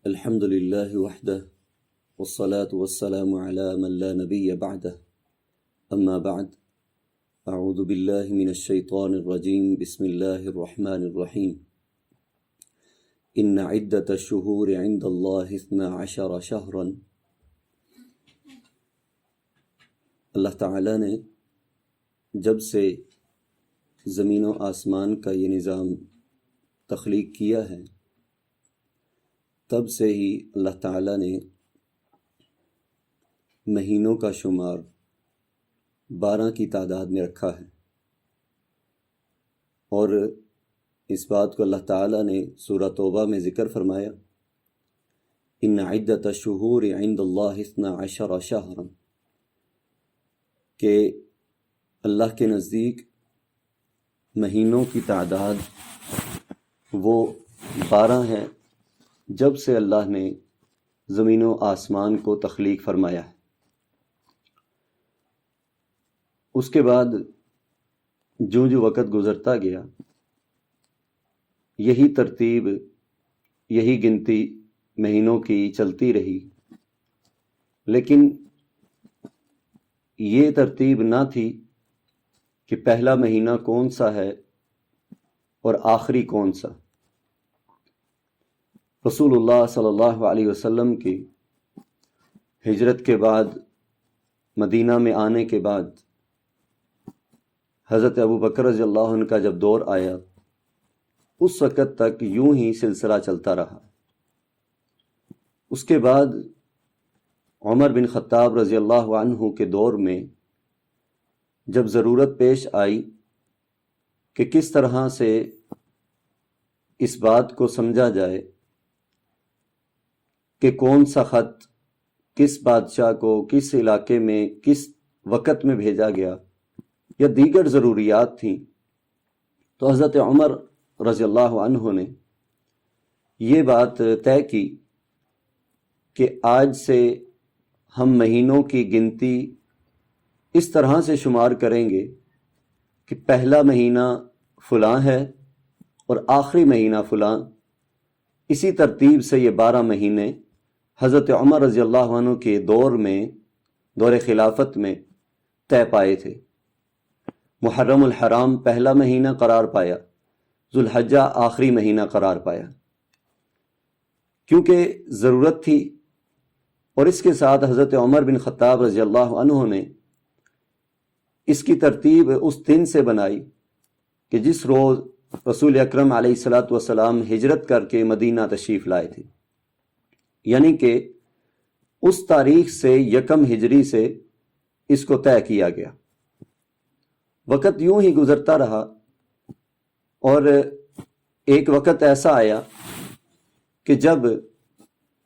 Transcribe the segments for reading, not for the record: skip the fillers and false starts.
الحمد لله وحده والصلاة والسلام على من لا نبي بعده أما بعد أعوذ بالله من الشيطان الرجيم بسم الله الرحمن الرحيم إن عدة الشهور عند الله 12 شهرا اللہ تعالیٰ نے جب سے زمین و آسمان کا یہ نظام تخلیق کیا ہے تب سے ہی اللہ تعالیٰ نے مہینوں کا شمار 12 کی تعداد میں رکھا ہے، اور اس بات کو اللہ تعالیٰ نے سورہ توبہ میں ذکر فرمایا، ان عدت الشہور عند اللہ 12 شہرا، کہ اللہ کے نزدیک مہینوں کی تعداد وہ 12 ہے جب سے اللہ نے زمین و آسمان کو تخلیق فرمایا ہے۔ اس کے بعد جو وقت گزرتا گیا یہی ترتیب، یہی گنتی مہینوں کی چلتی رہی، لیکن یہ ترتیب نہ تھی کہ پہلا مہینہ کون سا ہے اور آخری کون سا۔ رسول اللہ صلی اللہ علیہ وسلم کی ہجرت کے بعد، مدینہ میں آنے کے بعد، حضرت ابوبکر رضی اللہ عنہ کا جب دور آیا اس وقت تک یوں ہی سلسلہ چلتا رہا۔ اس کے بعد عمر بن خطاب رضی اللہ عنہ کے دور میں جب ضرورت پیش آئی کہ کس طرح سے اس بات کو سمجھا جائے کہ کون سا خط کس بادشاہ کو کس علاقے میں کس وقت میں بھیجا گیا یا دیگر ضروریات تھیں، تو حضرت عمر رضی اللہ عنہ نے یہ بات طے کی کہ آج سے ہم مہینوں کی گنتی اس طرح سے شمار کریں گے کہ پہلا مہینہ فلاں ہے اور آخری مہینہ فلاں۔ اسی ترتیب سے یہ 12 مہینے حضرت عمر رضی اللہ عنہ کے دور میں، دور خلافت میں طے پائے تھے۔ محرم الحرام پہلا مہینہ قرار پایا، ذوالحجہ آخری مہینہ قرار پایا، کیونکہ ضرورت تھی۔ اور اس کے ساتھ حضرت عمر بن خطاب رضی اللہ عنہ نے اس کی ترتیب اس دن سے بنائی کہ جس روز رسول اکرم علیہ الصلاۃ والسلام ہجرت کر کے مدینہ تشریف لائے تھے، یعنی کہ اس تاریخ سے 1 ہجری سے اس کو طے کیا گیا۔ وقت یوں ہی گزرتا رہا، اور ایک وقت ایسا آیا کہ جب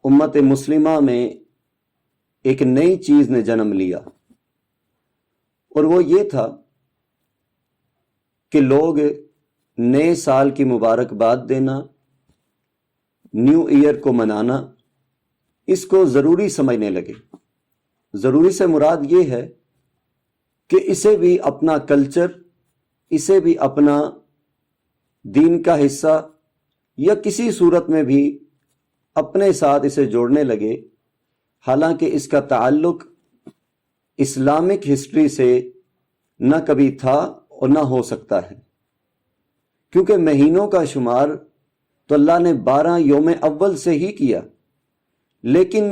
امت مسلمہ میں ایک نئی چیز نے جنم لیا، اور وہ یہ تھا کہ لوگ نئے سال کی مبارکباد دینا، نیو ایئر کو منانا، اس کو ضروری سمجھنے لگے۔ ضروری سے مراد یہ ہے کہ اسے بھی اپنا کلچر، اسے بھی اپنا دین کا حصہ یا کسی صورت میں بھی اپنے ساتھ اسے جوڑنے لگے، حالانکہ اس کا تعلق اسلامک ہسٹری سے نہ کبھی تھا اور نہ ہو سکتا ہے، کیونکہ مہینوں کا شمار تو اللہ نے 12 یوم اول سے ہی کیا، لیکن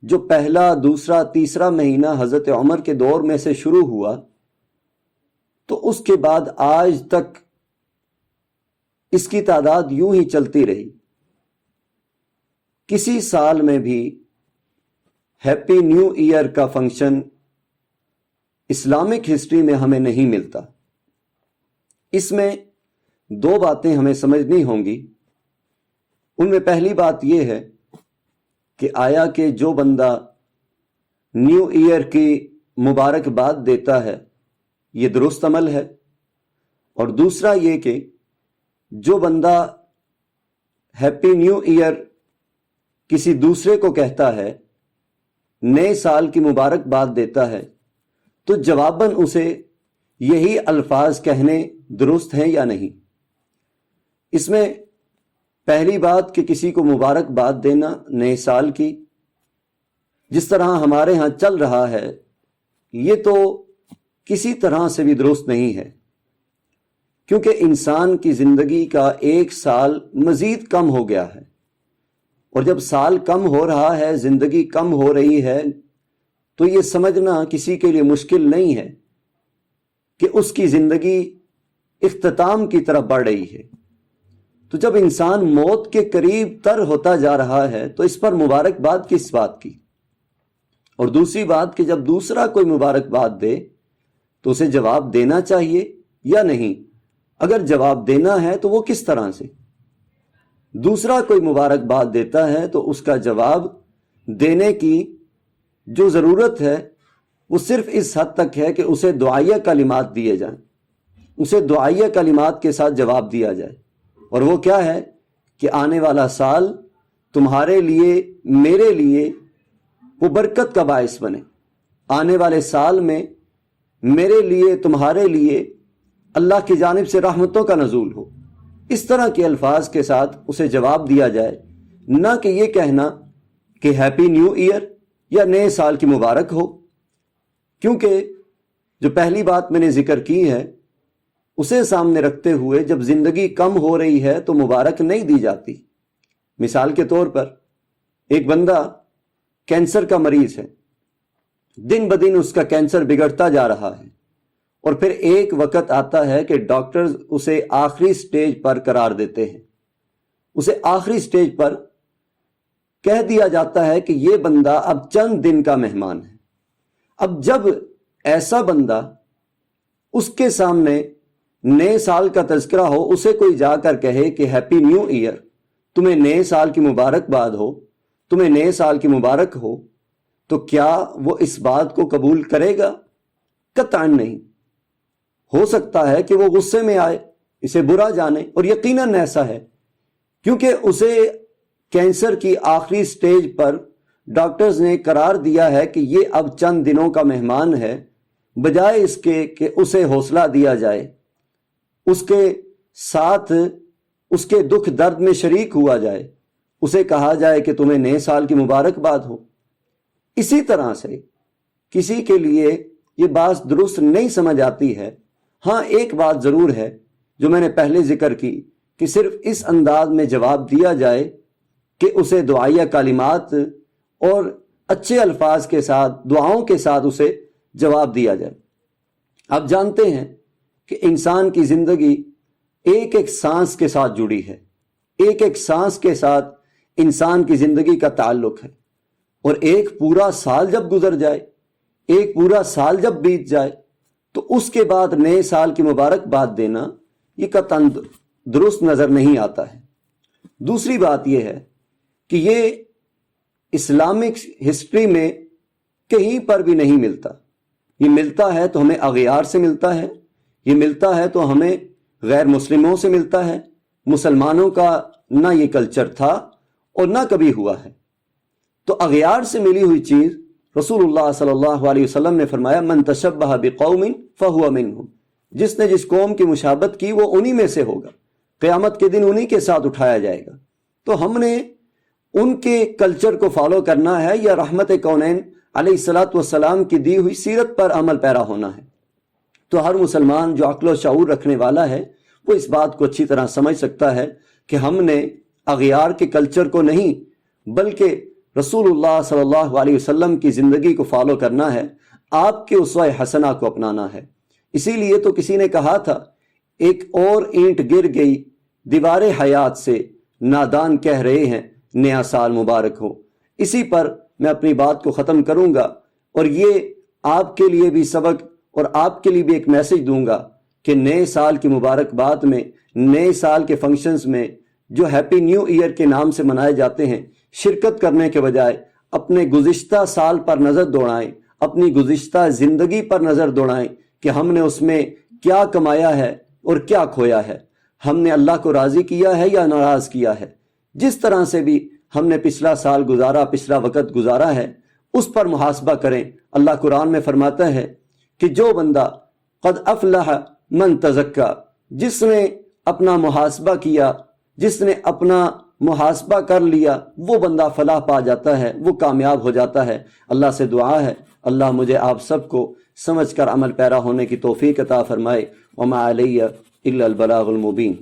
جو پہلا، دوسرا، تیسرا مہینہ حضرت عمر کے دور میں سے شروع ہوا تو اس کے بعد آج تک اس کی تعداد یوں ہی چلتی رہی۔ کسی سال میں بھی ہیپی نیو ایئر کا فنکشن اسلامک ہسٹری میں ہمیں نہیں ملتا۔ اس میں 2 باتیں ہمیں سمجھنی ہوں گی۔ ان میں پہلی بات یہ ہے کہ آیا کہ جو بندہ نیو ایئر کی مبارکباد دیتا ہے یہ درست عمل ہے، اور دوسرا یہ کہ جو بندہ ہیپی نیو ایئر کسی دوسرے کو کہتا ہے، نئے سال کی مبارکباد دیتا ہے، تو جواباً اسے یہی الفاظ کہنے درست ہیں یا نہیں۔ اس میں پہلی بات کہ کسی کو مبارکباد دینا نئے سال کی، جس طرح ہمارے ہاں چل رہا ہے، یہ تو کسی طرح سے بھی درست نہیں ہے، کیونکہ انسان کی زندگی کا ایک سال مزید کم ہو گیا ہے، اور جب سال کم ہو رہا ہے، زندگی کم ہو رہی ہے، تو یہ سمجھنا کسی کے لیے مشکل نہیں ہے کہ اس کی زندگی اختتام کی طرف بڑھ رہی ہے۔ تو جب انسان موت کے قریب تر ہوتا جا رہا ہے تو اس پر مبارکباد کس بات کی؟ اور دوسری بات کہ جب دوسرا کوئی مبارکباد دے تو اسے جواب دینا چاہیے یا نہیں؟ اگر جواب دینا ہے تو وہ کس طرح سے؟ دوسرا کوئی مبارکباد دیتا ہے تو اس کا جواب دینے کی جو ضرورت ہے وہ صرف اس حد تک ہے کہ اسے دعائیہ کلمات دیے جائیں، اسے دعائیہ کلمات کے ساتھ جواب دیا جائے، اور وہ کیا ہے کہ آنے والا سال تمہارے لیے، میرے لیے وہ برکت کا باعث بنے، آنے والے سال میں میرے لیے، تمہارے لیے اللہ کی جانب سے رحمتوں کا نزول ہو۔ اس طرح کے الفاظ کے ساتھ اسے جواب دیا جائے، نہ کہ یہ کہنا کہ ہیپی نیو ایئر یا نئے سال کی مبارک ہو، کیونکہ جو پہلی بات میں نے ذکر کی ہے اسے سامنے رکھتے ہوئے جب زندگی کم ہو رہی ہے تو مبارک نہیں دی جاتی۔ مثال کے طور پر ایک بندہ کینسر کا مریض ہے، دن بدن اس کا کینسر بگڑتا جا رہا ہے، اور پھر ایک وقت آتا ہے کہ ڈاکٹرز اسے آخری سٹیج پر قرار دیتے ہیں، اسے آخری سٹیج پر کہہ دیا جاتا ہے کہ یہ بندہ اب چند دن کا مہمان ہے۔ اب جب ایسا بندہ اس کے سامنے نئے سال کا تذکرہ ہو، اسے کوئی جا کر کہے کہ ہیپی نیو ایئر، تمہیں نئے سال کی مبارکباد ہو، تمہیں نئے سال کی مبارک ہو، تو کیا وہ اس بات کو قبول کرے گا؟ قطعاً نہیں۔ ہو سکتا ہے کہ وہ غصے میں آئے، اسے برا جانے، اور یقیناً ایسا ہے، کیونکہ اسے کینسر کی آخری سٹیج پر ڈاکٹرز نے قرار دیا ہے کہ یہ اب چند دنوں کا مہمان ہے، بجائے اس کے کہ اسے حوصلہ دیا جائے، اس کے ساتھ اس کے دکھ درد میں شریک ہوا جائے، اسے کہا جائے کہ تمہیں نئے سال کی مبارکباد ہو۔ اسی طرح سے کسی کے لیے یہ بات درست نہیں سمجھ آتی ہے۔ ہاں ایک بات ضرور ہے جو میں نے پہلے ذکر کی کہ صرف اس انداز میں جواب دیا جائے کہ اسے دعائیہ کلمات اور اچھے الفاظ کے ساتھ، دعاؤں کے ساتھ اسے جواب دیا جائے۔ آپ جانتے ہیں کہ انسان کی زندگی ایک ایک سانس کے ساتھ جڑی ہے، ایک ایک سانس کے ساتھ انسان کی زندگی کا تعلق ہے، اور ایک پورا سال جب گزر جائے، ایک پورا سال جب بیت جائے، تو اس کے بعد نئے سال کی مبارکباد دینا یہ قطعاً درست نظر نہیں آتا ہے۔ دوسری بات یہ ہے کہ یہ اسلامک ہسٹری میں کہیں پر بھی نہیں ملتا۔ یہ ملتا ہے تو ہمیں اغیار سے ملتا ہے، یہ ملتا ہے تو ہمیں غیر مسلموں سے ملتا ہے۔ مسلمانوں کا نہ یہ کلچر تھا اور نہ کبھی ہوا ہے۔ تو اغیار سے ملی ہوئی چیز، رسول اللہ صلی اللہ علیہ وسلم نے فرمایا من تشبہ بقوم فہو منہم، جس نے جس قوم کی مشابہت کی وہ انہی میں سے ہوگا، قیامت کے دن انہی کے ساتھ اٹھایا جائے گا۔ تو ہم نے ان کے کلچر کو فالو کرنا ہے یا رحمت کونین علیہ الصلوۃ والسلام کی دی ہوئی سیرت پر عمل پیرا ہونا ہے؟ تو ہر مسلمان جو عقل و شعور رکھنے والا ہے وہ اس بات کو اچھی طرح سمجھ سکتا ہے کہ ہم نے اغیار کے کلچر کو نہیں بلکہ رسول اللہ صلی اللہ علیہ وسلم کی زندگی کو فالو کرنا ہے، آپ کے اسوہ حسنہ کو اپنانا ہے۔ اسی لیے تو کسی نے کہا تھا ایک اور اینٹ گر گئی دیوار حیات سے، نادان کہہ رہے ہیں نیا سال مبارک ہو۔ اسی پر میں اپنی بات کو ختم کروں گا، اور یہ آپ کے لیے بھی سبق اور آپ کے لیے بھی ایک میسج دوں گا کہ نئے سال کی مبارکباد میں، نئے سال کے فنکشنز میں جو ہیپی نیو ایئر کے نام سے منائے جاتے ہیں، شرکت کرنے کے بجائے اپنے گزشتہ سال پر نظر دوڑائیں، اپنی گزشتہ زندگی پر نظر دوڑائیں کہ ہم نے اس میں کیا کمایا ہے اور کیا کھویا ہے، ہم نے اللہ کو راضی کیا ہے یا ناراض کیا ہے۔ جس طرح سے بھی ہم نے پچھلا سال گزارا، پچھلا وقت گزارا ہے، اس پر محاسبہ کریں۔ اللہ قرآن میں فرماتا ہے کہ جو بندہ قد افلح من تزکا، جس نے اپنا محاسبہ کیا، جس نے اپنا محاسبہ کر لیا وہ بندہ فلاح پا جاتا ہے، وہ کامیاب ہو جاتا ہے۔ اللہ سے دعا ہے اللہ مجھے آپ سب کو سمجھ کر عمل پیرا ہونے کی توفیق عطا فرمائے۔ وما علیہ الا البلاغ المبین۔